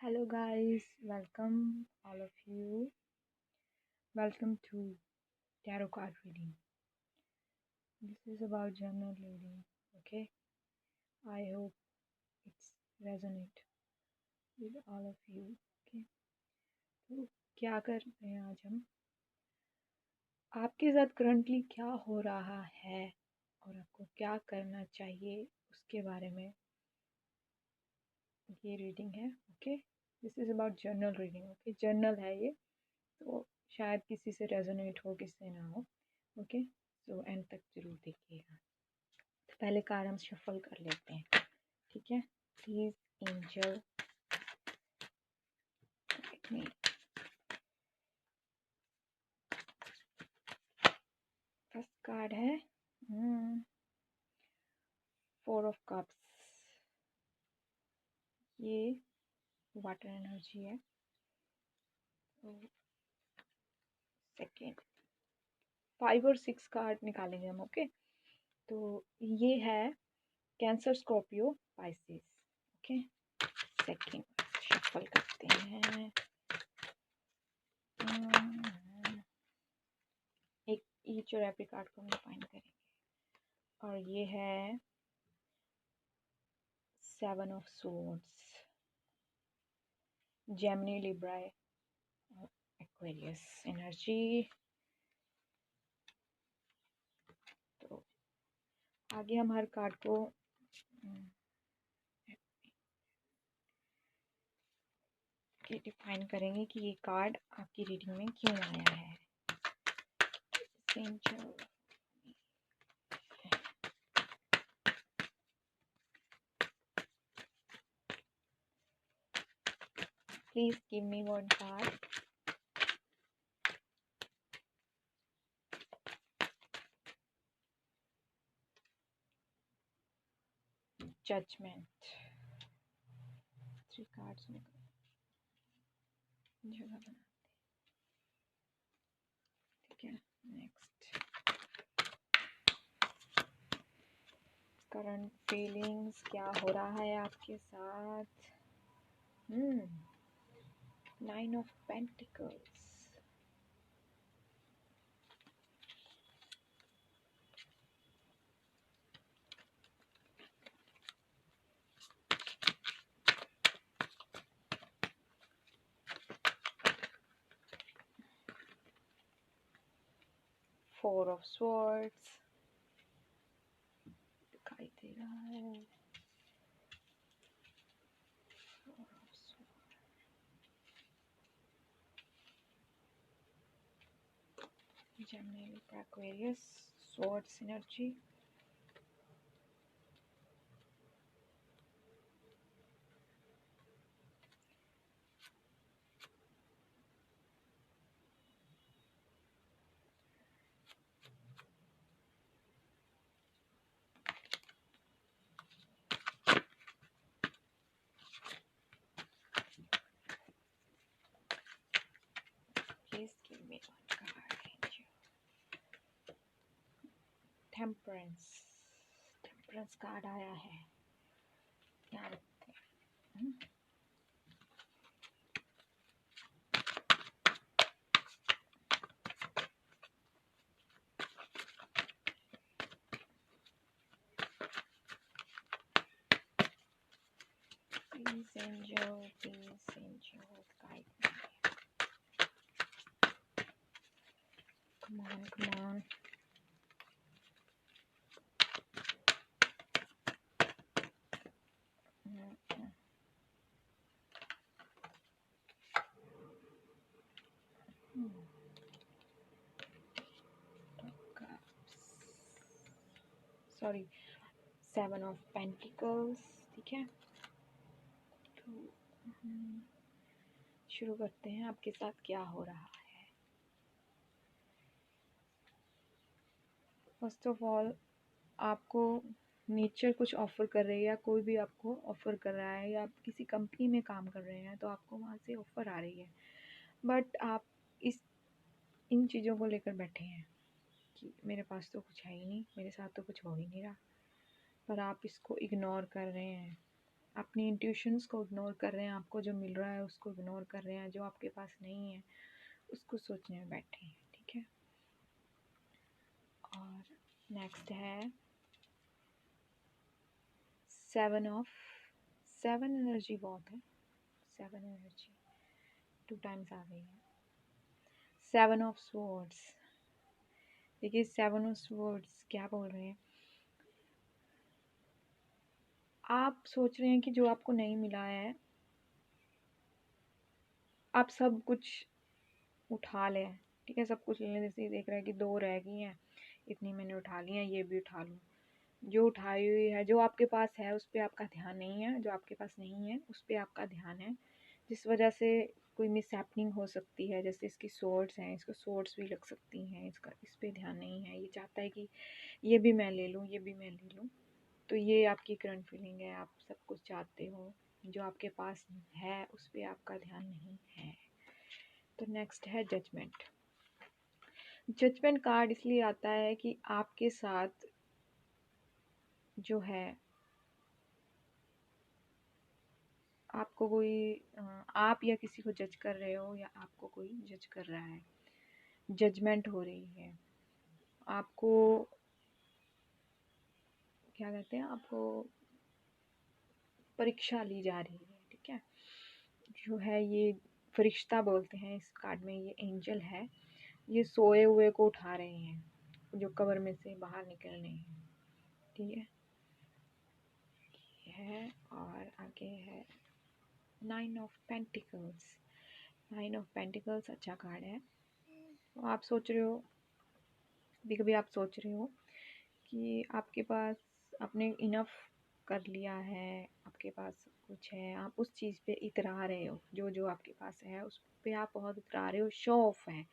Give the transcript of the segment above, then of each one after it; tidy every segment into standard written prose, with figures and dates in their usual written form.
Hello, guys. Welcome, all of you. Welcome to Tarot card reading. This is about general reading. Okay. I hope it's resonate with all of you. Okay. तो क्या कर रहे हैं आज हम? आपके साथ करंटली क्या हो रहा है और आपको क्या करना चाहिए उसके बारे में ये रीडिंग है. Okay. This is about journal reading. Okay. Journal है ये, तो शायद किसी से रेजोनेट हो, किसी से ना हो. ओके. तो एंड तक जरूर देखिएगा. तो पहले कार्ड हम शफल कर लेते हैं. ठीक है. Please angel me. First card है 4 ऑफ कप्स. ये वाटर एनर्जी है. तो सेकेंड 5 और 6 कार्ड निकालेंगे हम. ओके. तो ये है cancer, Scorpio, Pisces. Okay. Second shuffle करते हैं. एक ईच और एवरी कार्ड को हम डिफाइन करेंगे. और ये है 7 ऑफ सोर्ड्स, जेमिनी, लिब्रा और एक्वेरियस एनर्जी. तो आगे हम हर कार्ड को डिफाइन करेंगे कि ये कार्ड आपकी रीडिंग में क्यों आया है. Please give me one card. Judgement. 3 cards जगह बनाते. ठीक है. नेक्स्ट करंट फीलिंग्स क्या हो रहा है आपके साथ. 9 of pentacles. Four of swords दिखाई दे रहा है. Gemini, Aquarius, Swords energy. Please give me one card. Temperance. Temperance card आया है. यहाँ रखते हैं. Please angel, guide me. Come on, come on. Sorry, 7 of pentacles. ठीक है. तो शुरू करते हैं. आपके साथ क्या हो रहा है. फर्स्ट ऑफ ऑल, आपको नेचर कुछ ऑफ़र कर रही है या कोई भी आपको ऑफ़र कर रहा है या आप किसी कंपनी में काम कर रहे हैं तो आपको वहाँ से ऑफ़र आ रही है. बट आप इन चीज़ों को लेकर बैठे हैं कि मेरे पास तो कुछ है ही नहीं, मेरे साथ तो कुछ हो ही नहीं रहा. पर आप इसको इग्नोर कर रहे हैं. अपनी इंट्यूशंस को इग्नोर कर रहे हैं, आपको जो मिल रहा है उसको इग्नोर कर रहे हैं, जो आपके पास नहीं है उसको सोचने में बैठे हैं, ठीक है। और नेक्स्ट है सेवन एनर्जी बहुत है, सेवन एनर्जी 2 टाइम्स आ गई है। 7 ऑफ स्वॉर्ड्स, देखिए 7 ऑफ स्वॉर्ड्स क्या बोल रहे हैं, आप सोच रहे हैं कि जो आपको नहीं मिला है आप सब कुछ उठा लें, ठीक है, सब कुछ लेने, जैसे देख रहे हैं कि 2 रह गई हैं, इतनी मैंने उठा ली हैं, ये भी उठा लूँ। जो उठाई हुई है, जो आपके पास है उस पर आपका ध्यान नहीं है, जो आपके पास नहीं है उस पर आपका ध्यान है, जिस वजह से कोई मिस हैपनिंग हो सकती है। जैसे इसकी सोर्ड्स हैं, इसको सोर्ड्स भी लग सकती हैं, इसका इस पर ध्यान नहीं है, ये चाहता है कि ये भी मैं ले लूँ, ये भी मैं ले लूँ। तो ये आपकी करंट फीलिंग है, आप सब कुछ चाहते हो, जो आपके पास है उस पर आपका ध्यान नहीं है। तो नेक्स्ट है जजमेंट। जजमेंट कार्ड इसलिए आता है कि आपके साथ जो है, आपको कोई आप या किसी को जज कर रहे हो या आपको कोई जज कर रहा है, जजमेंट हो रही है, आपको क्या कहते हैं, आपको परीक्षा ली जा रही है, ठीक है। जो है ये फरिश्ता बोलते हैं इस कार्ड में, ये एंजल है, ये सोए हुए को उठा रहे हैं, जो कब्र में से बाहर निकलने हैं, ठीक है। ये है, और आगे है 9 ऑफ पेंटिकल्स। 9 ऑफ पेंटिकल्स अच्छा कार्ड है। तो आप सोच रहे हो, कभी कभी आप सोच रहे हो कि आपके पास आपने इनफ कर लिया है, आपके पास सब कुछ है, आप उस चीज़ पे इतरा रहे हो, जो जो आपके पास है उस पे आप बहुत इतरा रहे हो, शो ऑफ है,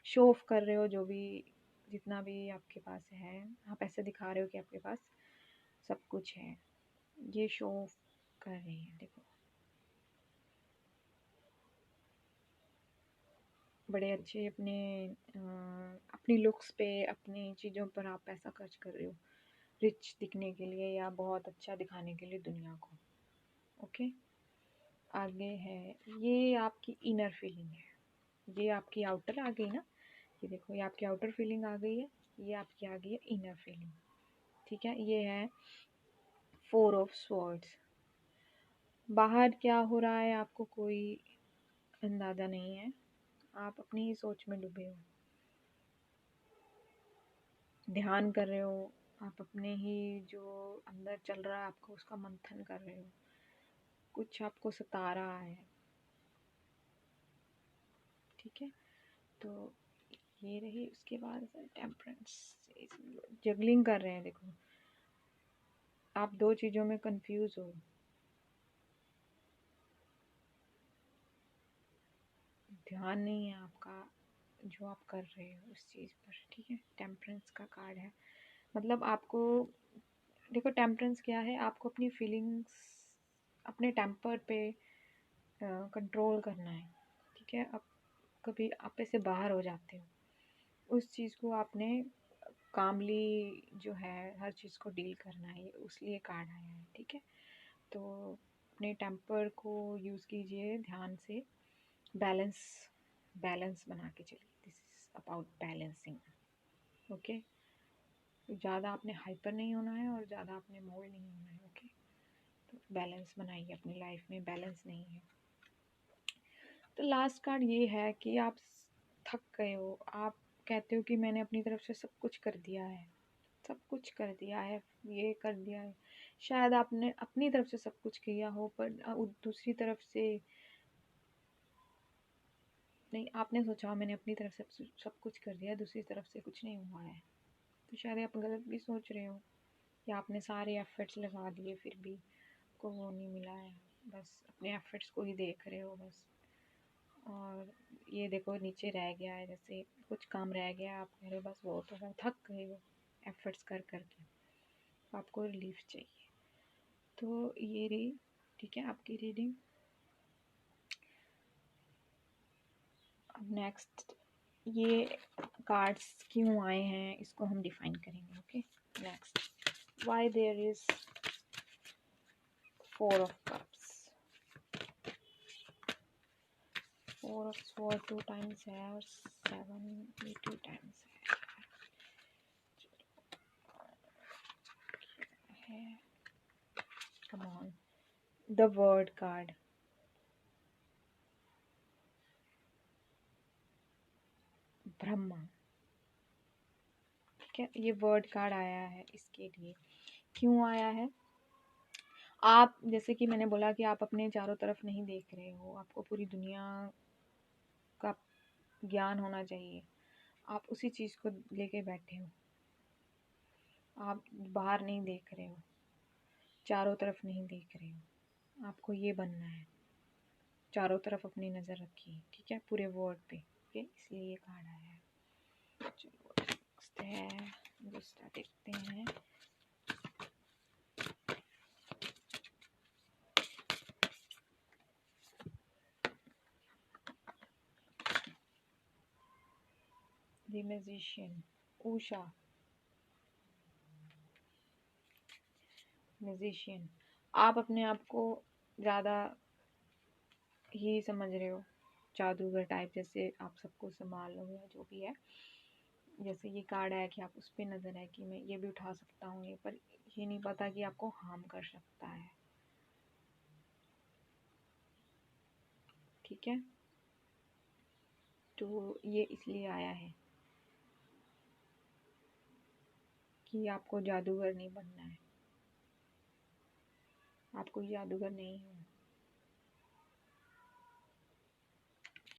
शो ऑफ कर रहे हो, जो भी जितना भी आपके पास है आप ऐसे दिखा रहे हो कि आपके पास सब कुछ है, ये शो ऑफ कर रहे हैं। देखो बड़े अच्छे अपनी लुक्स पे, अपनी चीज़ों पर आप पैसा खर्च कर रहे हो, रिच दिखने के लिए या बहुत अच्छा दिखाने के लिए दुनिया को, ओके। आगे है, ये आपकी इनर फीलिंग है, ये आपकी आउटर आ गई ना, ये देखो ये आपकी आउटर फीलिंग आ गई है, ये आपकी आ गई है इनर फीलिंग, ठीक है। ये है 4 ऑफ स्वॉर्ड्स। बाहर क्या हो रहा है आपको कोई अंदाज़ा नहीं है, आप अपनी ही सोच में डूबे हो, ध्यान कर रहे हो, आप अपने ही जो अंदर चल रहा है आपको उसका मंथन कर रहे हो, कुछ आपको सता रहा है, ठीक है। तो ये रही, उसके बाद टेम्परेंस, जगलिंग कर रहे हैं, देखो आप 2 चीज़ों में कंफ्यूज हो, ध्यान नहीं है आपका जो आप कर रहे हो उस चीज़ पर, ठीक है। टेम्परेंस का कार्ड है, मतलब आपको, देखो टेम्परेंस क्या है, आपको अपनी फीलिंग्स, अपने टेम्पर पे कंट्रोल करना है, ठीक है। अब कभी आप ऐसे बाहर हो जाते हो, उस चीज़ को आपने कामली जो है हर चीज़ को डील करना है, उस लिए कार्ड आया है, ठीक है। तो अपने टेम्पर को यूज़ कीजिए ध्यान से, बैलेंस, बैलेंस बना के चलिए, this is about balancing, okay. ज़्यादा आपने हाइपर नहीं होना है और ज़्यादा आपने मोल्ड नहीं होना है, ओके। तो बैलेंस बनाइए अपनी लाइफ में, बैलेंस नहीं है। तो लास्ट कार्ड ये है कि आप थक गए हो, आप कहते हो कि मैंने अपनी तरफ से सब कुछ कर दिया है, सब कुछ कर दिया है, ये कर दिया है, शायद आपने अपनी तरफ से सब कुछ किया हो, पर दूसरी तरफ से नहीं, आपने सोचा मैंने अपनी तरफ से सब कुछ कर दिया, दूसरी तरफ से कुछ नहीं हुआ है। तो शायद आप गलत भी सोच रहे हो, या आपने सारे एफर्ट्स लगा दिए फिर भी को वो नहीं मिला है, बस अपने एफर्ट्स को ही देख रहे हो बस। और ये देखो नीचे रह गया है, जैसे कुछ काम रह गया, आप कह रहे हो बस वो तो है, थक गए हो एफर्ट्स कर करके, आपको रिलीफ चाहिए। तो ये रही, ठीक है, आपकी रीडिंग। अब नेक्स्ट, ये कार्ड्स क्यों आए हैं इसको हम डिफाइन करेंगे, okay. Next, why there is Four of Cups. Four of Swords 2 times है और 7 ये 2 times है. Come on. The Word card. Brahma. ठीक है, ये वर्ड कार्ड आया है इसके लिए. क्यों आया है? आप जैसे कि मैंने बोला कि आप अपने चारों तरफ नहीं देख रहे हो, आपको पूरी दुनिया का ज्ञान होना चाहिए. आप उसी चीज़ को लेके बैठे हो. आप बाहर नहीं देख रहे हो, चारों तरफ नहीं देख रहे हो. आपको ये बनना है. चारों तरफ अपनी नज़र रखिए. ठीक है, पूरे वर्ड पे. ओके, इसलिए ये कार्ड आया है. चलो नेक्स्ट है, दूसरा देखते हैं. The magician. उषा. मैजिशियन. आप अपने आप को ज़्यादा ही समझ रहे हो, जादूगर टाइप, जैसे आप सबको संभाल लो या जो भी है. जैसे ये कार्ड है कि आप उस पर नज़र है कि मैं ये भी उठा सकता हूँ ये, पर ये नहीं पता कि आपको हार्म कर सकता है. ठीक है, तो ये इसलिए आया है कि आपको जादूगर नहीं बनना है. आपको जादूगर नहीं हो.